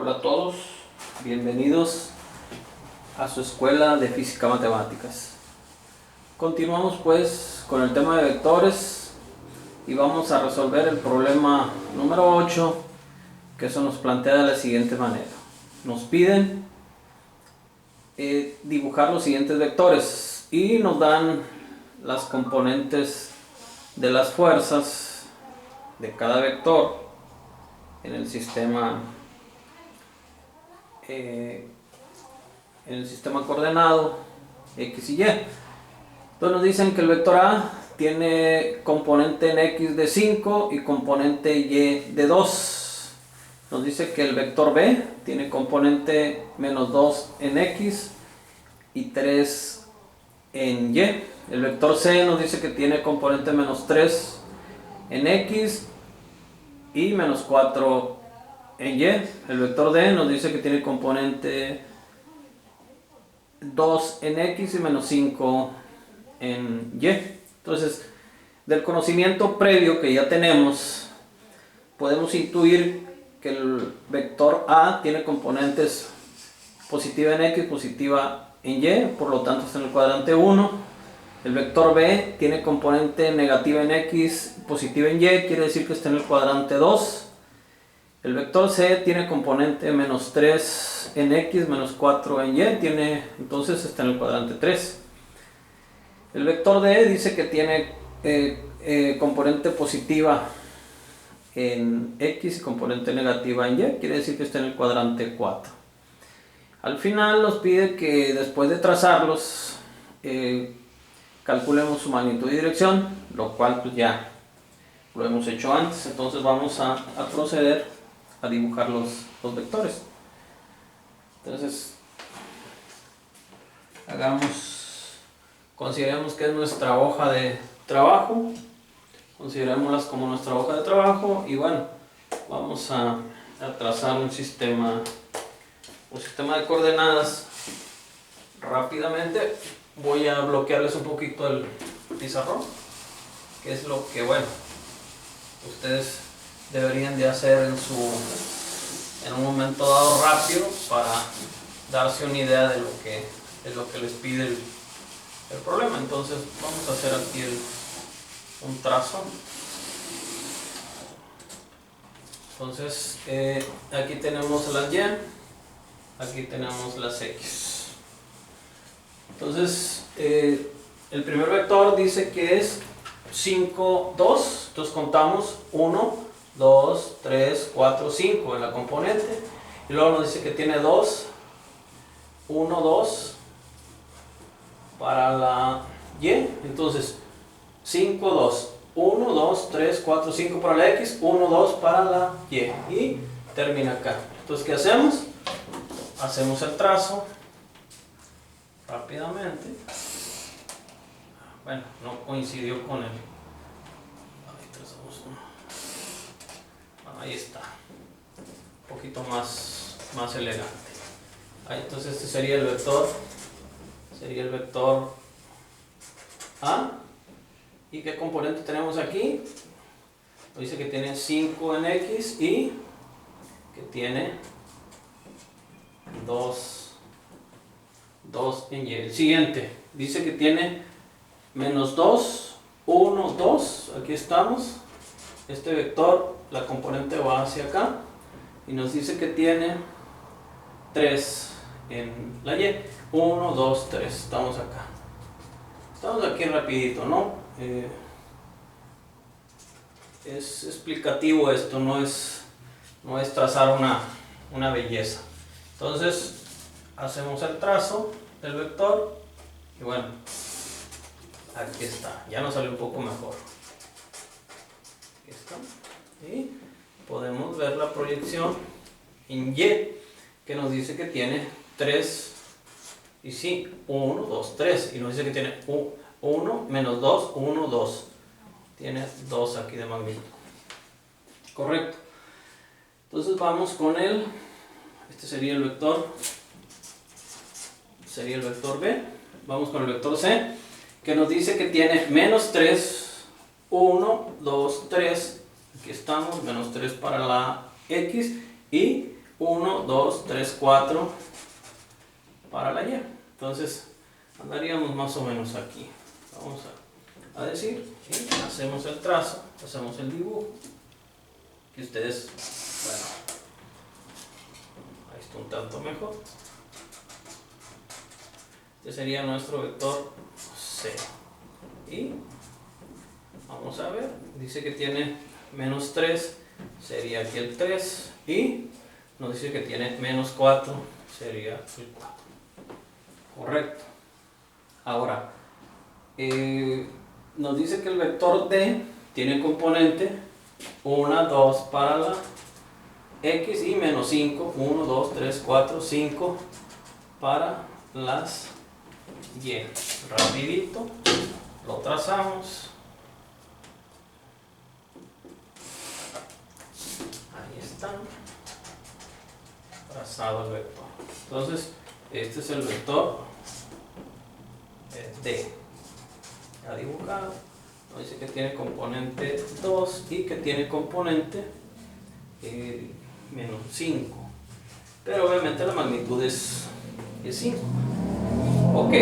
Hola a todos, bienvenidos a su escuela de física matemáticas. Continuamos pues con el tema de vectores y vamos a resolver el problema número 8, que eso nos plantea de la siguiente manera. Nos piden dibujar los siguientes vectores y nos dan las componentes de las fuerzas de cada vector en el sistema coordenado X y Y. Entonces nos dicen que el vector A tiene componente en X de 5 y componente Y de 2. Nos dice que el vector B tiene componente menos 2 en X y 3 en Y. El vector C nos dice que tiene componente menos 3 en X y menos 4 en Y. El vector D nos dice que tiene componente 2 en X y menos 5 en Y. Entonces, del conocimiento previo que ya tenemos, podemos intuir que el vector A tiene componentes positiva en X, positiva en Y, por lo tanto está en el cuadrante 1. El vector B tiene componente negativa en X, positiva en Y, quiere decir que está en el cuadrante 2. El vector C tiene componente menos 3 en X, menos 4 en Y, entonces está en el cuadrante 3. El vector D dice que tiene componente positiva en X y componente negativa en Y, quiere decir que está en el cuadrante 4. Al final nos pide que después de trazarlos calculemos su magnitud y dirección, lo cual pues ya lo hemos hecho antes. Entonces vamos a proceder a dibujar los vectores. Entonces consideremos que es nuestra hoja de trabajo, considerémoslas como nuestra hoja de trabajo y bueno, vamos a trazar un sistema de coordenadas. Rápidamente voy a bloquearles un poquito el pizarrón, que es lo que bueno ustedes deberían de hacer en un momento dado rápido para darse una idea de lo que les pide el problema. Entonces vamos a hacer aquí un trazo. Entonces aquí tenemos las Y, aquí tenemos las X. Entonces el primer vector dice que es 5, 2, entonces contamos 1, 2, 3, 4, 5 en la componente y luego nos dice que tiene 2, 1, 2 para la Y, entonces 5, 2, 1, 2, 3, 4, 5 para la X, 1, 2 para la Y termina acá. Entonces ¿qué hacemos? Hacemos el trazo rápidamente. Bueno, no coincidió con ahí está, un poquito más elegante. Ahí, entonces este sería el vector A. ¿Y qué componente tenemos aquí? Dice que tiene 5 en X y que tiene 2 en Y. El siguiente dice que tiene menos 2, 1, 2, aquí estamos. Este vector, la componente va hacia acá y nos dice que tiene 3 en la Y. 1, 2, 3, estamos acá. Estamos aquí rapidito, ¿no? Es explicativo esto, no es trazar una belleza. Entonces hacemos el trazo del vector y bueno, aquí está, ya nos salió un poco mejor. Aquí está. Y podemos ver la proyección en Y, que nos dice que tiene 3 y sí, 1, 2, 3 y nos dice que tiene 1 menos 2, 1, 2, tiene 2 aquí de magnitud, correcto. Entonces vamos con este sería el vector B. Vamos con el vector C, que nos dice que tiene menos 3, 1, 2, 3, aquí estamos, menos 3 para la X y 1, 2, 3, 4 para la Y. Entonces andaríamos más o menos aquí. Vamos a decir, y hacemos el trazo, hacemos el dibujo. Que ustedes, bueno, ahí está un tanto mejor. Este sería nuestro vector 0. Y vamos a ver, dice que tiene menos 3, sería aquí el 3. Y nos dice que tiene menos 4, sería el 4. Correcto. Ahora, nos dice que el vector D tiene componente 1, 2 para la X y menos 5, 1, 2, 3, 4, 5 para las Y. Rapidito lo trazamos. Ahí está. Trazado el vector. Entonces, este es el vector D. Ya dibujado. Nos dice que tiene componente 2 y que tiene componente menos 5. Pero obviamente la magnitud es 5. Ok,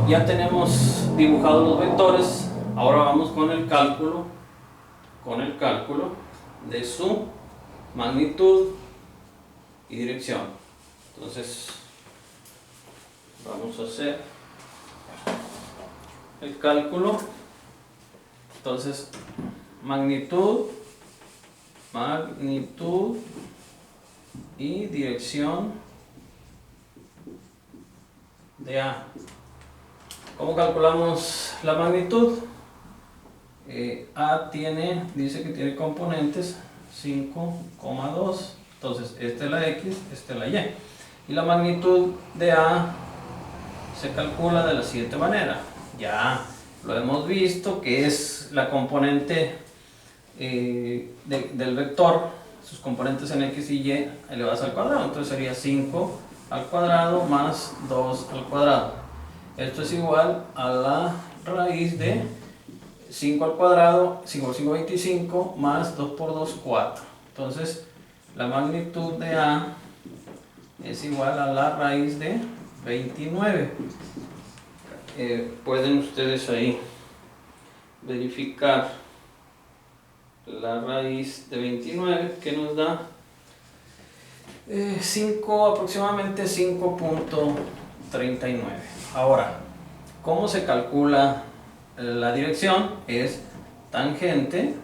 ya tenemos dibujados los vectores. Ahora vamos con el cálculo de su magnitud y dirección. Entonces vamos a hacer el cálculo. Entonces magnitud y dirección de A. ¿Cómo calculamos la magnitud? A dice que tiene componentes 5,2. Entonces esta es la X, esta es la Y. Y la magnitud de A se calcula de la siguiente manera. Ya lo hemos visto, que es la componente del vector, sus componentes en X y Y elevadas al cuadrado. Entonces sería 5 al cuadrado más 2 al cuadrado. Esto es igual a la raíz de 5 al cuadrado, 5 por 5, 25, más 2 por 2, 4. Entonces la magnitud de A es igual a la raíz de 29. Pueden ustedes ahí verificar la raíz de 29, que nos da aproximadamente 5.39. Ahora, ¿cómo se calcula la dirección? Es tangente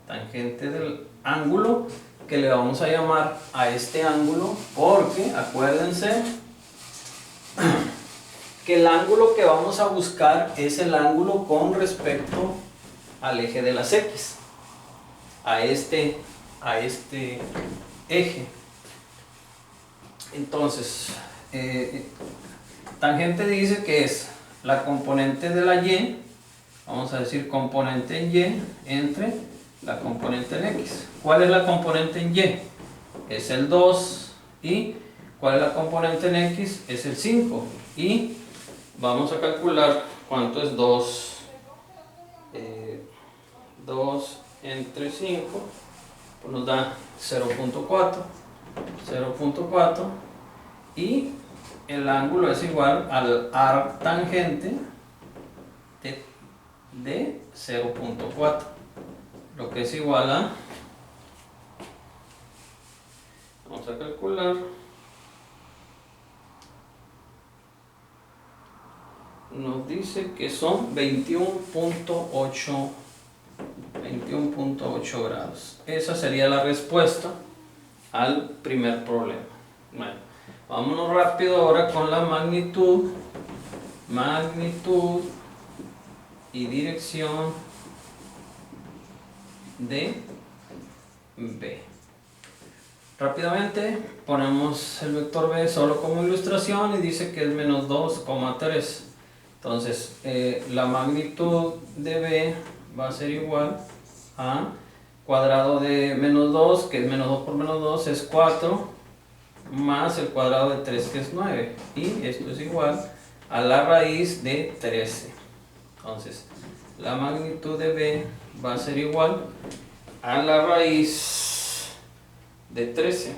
del ángulo, que le vamos a llamar a este ángulo, porque acuérdense que el ángulo que vamos a buscar es el ángulo con respecto al eje de las X, a este eje. Entonces, tangente dice que es la componente de la Y, vamos a decir componente en Y, entre la componente en X. ¿Cuál es la componente en Y? Es el 2. ¿Y cuál es la componente en X? Es el 5. Y vamos a calcular cuánto es 2. 2 entre 5 pues nos da 0.4. Y el ángulo es igual al arctangente de 0.4, lo que es igual a, vamos a calcular, nos dice que son 21.8 grados. Esa sería la respuesta al primer problema. Bueno, vámonos rápido ahora con la magnitud y dirección de B. Rápidamente ponemos el vector B solo como ilustración y dice que es menos 2,3. Entonces la magnitud de B va a ser igual a cuadrado de menos 2, que es menos 2 por menos 2 es 4, más el cuadrado de 3, que es 9. Y esto es igual a la raíz de 13. Entonces la magnitud de B va a ser igual a la raíz de 13.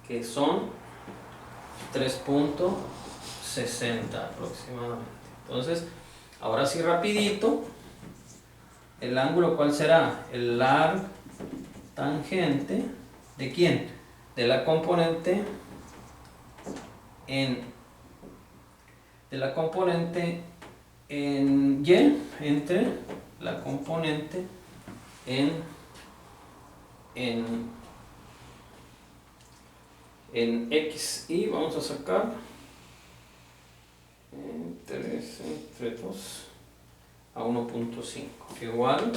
que son 3.60 aproximadamente. Entonces, ahora sí rapidito, el ángulo, ¿cuál será? El arc tangente, ¿de quién? De la componente en Y, entre la componente en X, y vamos a sacar entre 2 a 1.5 igual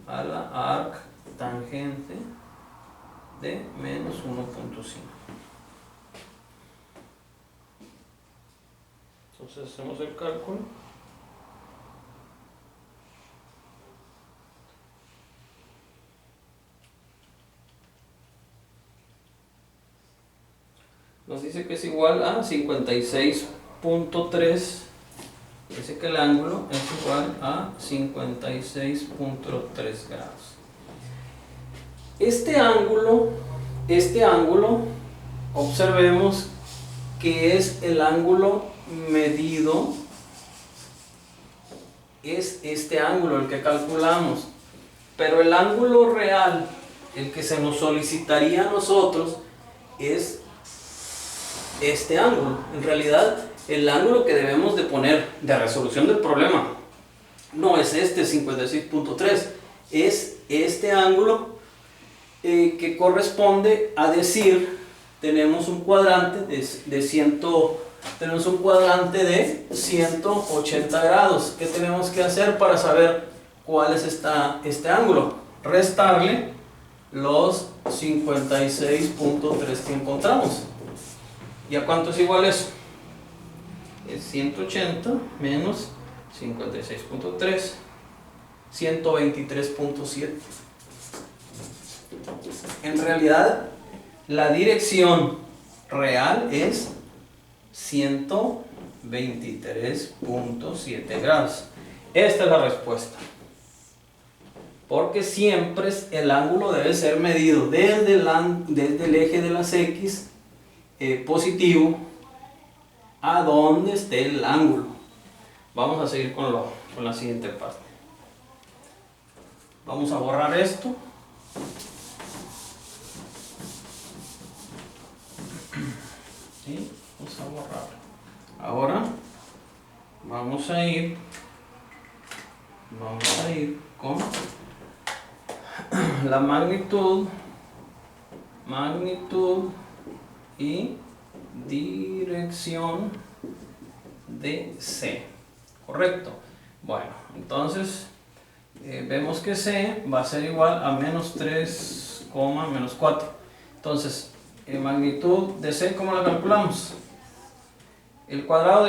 a la arc tangente de menos 1.5. Entonces hacemos el cálculo. Nos dice que es igual a 56.3. Dice que el ángulo es igual a 56.3 grados. Este ángulo, observemos que es el ángulo medido, es este ángulo el que calculamos, pero el ángulo real, el que se nos solicitaría a nosotros, es este ángulo. En realidad, el ángulo que debemos de poner de resolución del problema no es este 56.3, es este ángulo que corresponde a decir, tenemos un cuadrante de 180 grados. ¿Qué tenemos que hacer para saber cuál es este ángulo? Restarle los 56.3 que encontramos. ¿Y a cuánto es igual eso? Es 180 menos 56.3, 123.7. En realidad, la dirección real es 123.7 grados. Esta es la respuesta. Porque siempre el ángulo debe ser medido desde el eje de las X positivo a donde esté el ángulo. Vamos a seguir con la siguiente parte. Vamos a borrar esto. ¿Sí? Vamos a borrar. Ahora vamos a ir con la magnitud y dirección de C, ¿correcto? Bueno, entonces vemos que C va a ser igual a menos 3, menos 4. Entonces, magnitud de C, ¿cómo la calculamos? El cuadrado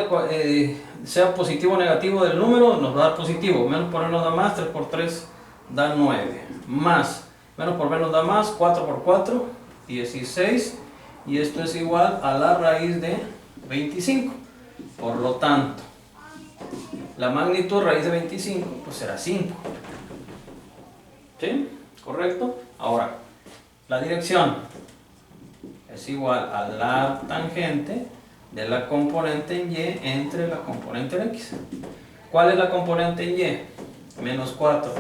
sea positivo o negativo del número nos va a dar positivo, menos por menos da más, 3 por 3 da 9, más, menos por menos da más, 4 por 4, 16, y esto es igual a la raíz de 25. Por lo tanto, la magnitud raíz de 25 pues será 5. ¿Sí? ¿Correcto? Ahora, la dirección es igual a la tangente de la componente en Y entre la componente en X. ¿Cuál es la componente en Y? Menos 4.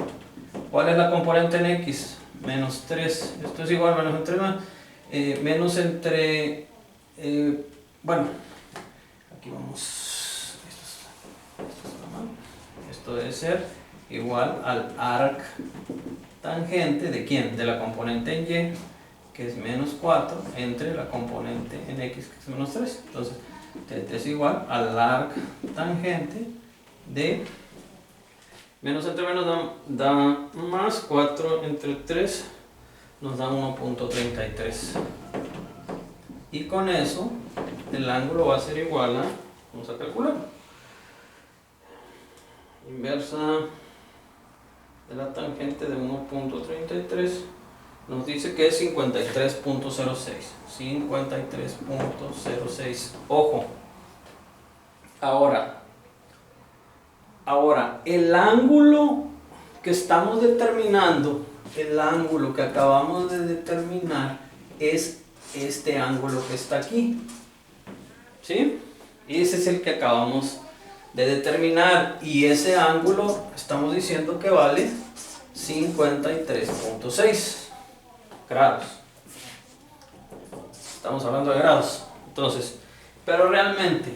¿Cuál es la componente en X? Menos 3. Esto es igual a menos entre más. Menos entre... bueno, aquí vamos. Esto debe ser igual al arc tangente de ¿quién? De la componente en Y, que es menos 4, entre la componente en X, que es menos 3. Entonces, este es igual al arc tangente de menos entre menos da más, 4 entre 3 nos da 1.33. Y con eso, el ángulo va a ser igual a, vamos a calcular, inversa de la tangente de 1.33 nos dice que es 53.06. 53.06. Ojo. Ahora, el ángulo que estamos determinando, el ángulo que acabamos de determinar es este ángulo que está aquí. ¿Sí? Ese es el que acabamos de determinar y ese ángulo estamos diciendo que vale 53.6 grados. Estamos hablando de grados. Entonces, pero realmente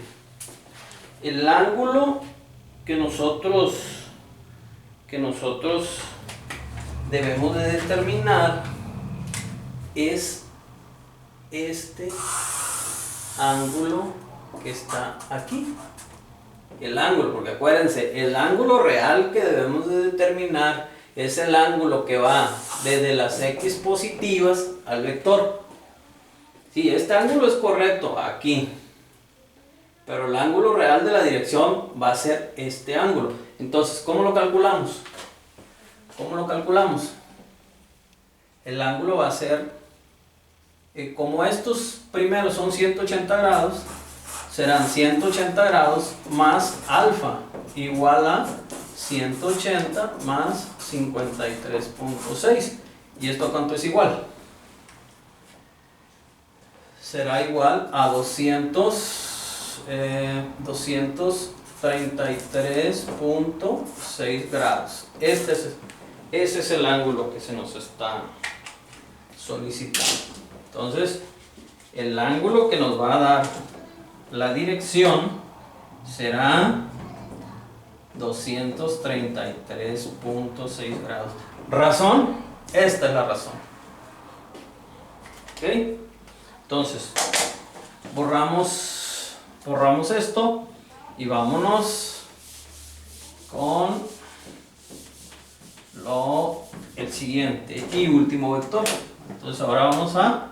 el ángulo que nosotros debemos de determinar es este ángulo que está aquí. El ángulo, porque acuérdense, el ángulo real que debemos de determinar es el ángulo que va desde las x positivas al vector. Sí, este ángulo es correcto aquí, pero el ángulo real de la dirección va a ser este ángulo. Entonces, ¿cómo lo calculamos? ¿Cómo lo calculamos? El ángulo va a ser, como estos primeros son 180 grados, serán 180 grados más alfa igual a 180 más 53.6. ¿Y esto cuánto es igual? Será igual a 233.6 grados. Ese es el ángulo que se nos está solicitando. Entonces, el ángulo que nos va a dar la dirección será 233.6 grados. ¿Razón? Esta es la razón. ¿Ok? Entonces, borramos esto y vámonos con el siguiente y último vector. Entonces ahora vamos a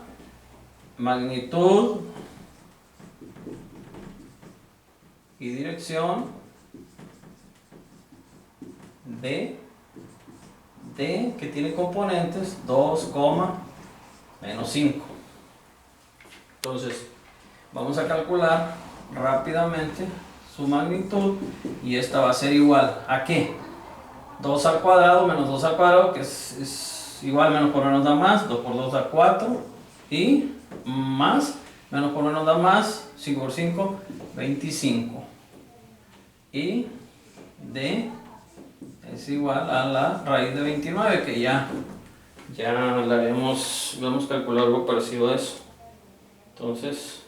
magnitud y dirección de que tiene componentes 2, menos 5. Entonces vamos a calcular rápidamente su magnitud y esta va a ser igual a ¿qué? 2 al cuadrado menos 2 al cuadrado, que es igual, menos por menos da más, 2 por 2 da 4 y más, menos por menos da más, 5 por 5, 25. Y D es igual a la raíz de 29, que ya la hemos calculado algo parecido a eso. Entonces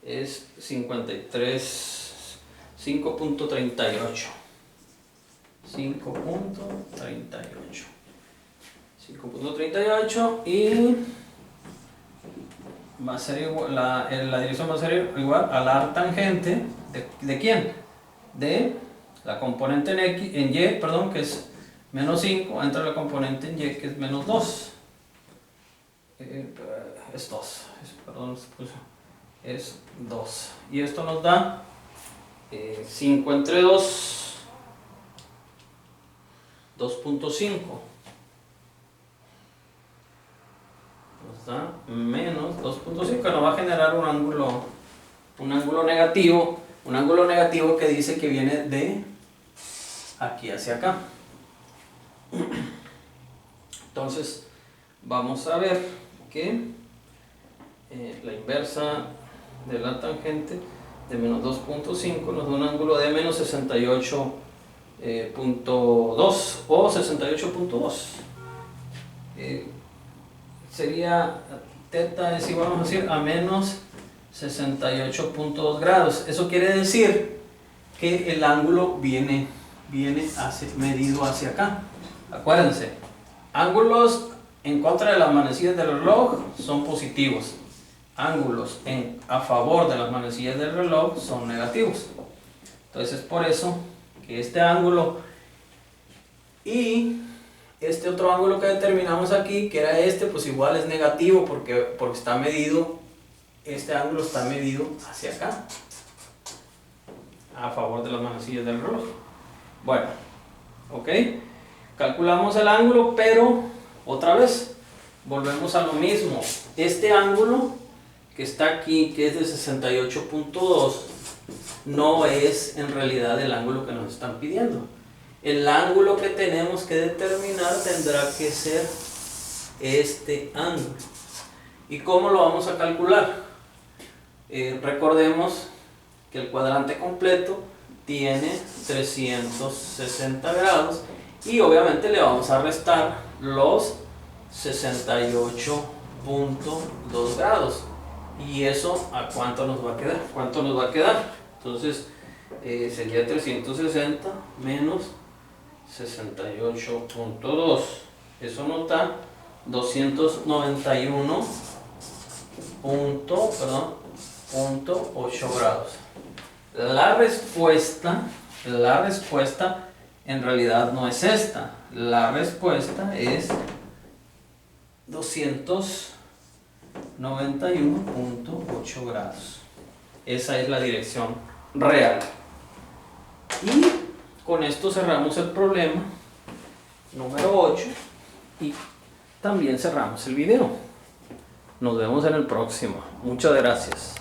es 5.38 y va a ser igual, la dirección va a ser igual a la arctangente ¿de quién? De la componente en y, perdón, que es menos 5, entre la componente en y, que es menos 2. Es 2, perdón, es 2. Y esto nos da 5 entre 2, 2.5. Nos da menos 2.5, que nos va a generar un ángulo negativo. Un ángulo negativo que dice que viene de aquí hacia acá. Entonces vamos a ver que la inversa de la tangente de menos 2.5 nos da un ángulo de menos 68.2 o 68.2. Sería teta es igual, vamos a decir, a menos 68.2 grados. Eso quiere decir que el ángulo viene medido hacia acá. Acuérdense, ángulos en contra de las manecillas del reloj son positivos. Ángulos a favor de las manecillas del reloj son negativos. Entonces es por eso que este ángulo y este otro ángulo que determinamos aquí, que era este, pues igual es negativo porque está medido. Este ángulo está medido hacia acá, a favor de las manecillas del reloj. Bueno, ok, calculamos el ángulo, pero otra vez volvemos a lo mismo. Este ángulo que está aquí, que es de 68.2, no es en realidad el ángulo que nos están pidiendo. El ángulo que tenemos que determinar tendrá que ser este ángulo. ¿Y cómo lo vamos a calcular? Recordemos que el cuadrante completo tiene 360 grados y obviamente le vamos a restar los 68.2 grados. ¿Y eso a cuánto nos va a quedar? ¿Cuánto nos va a quedar? Entonces sería 360 menos 68.2. Eso nos da 291.8 grados. La respuesta en realidad no es esta. La respuesta es 291.8 grados. Esa es la dirección real. Y con esto cerramos el problema número 8 y también cerramos el video. Nos vemos en el próximo. Muchas gracias.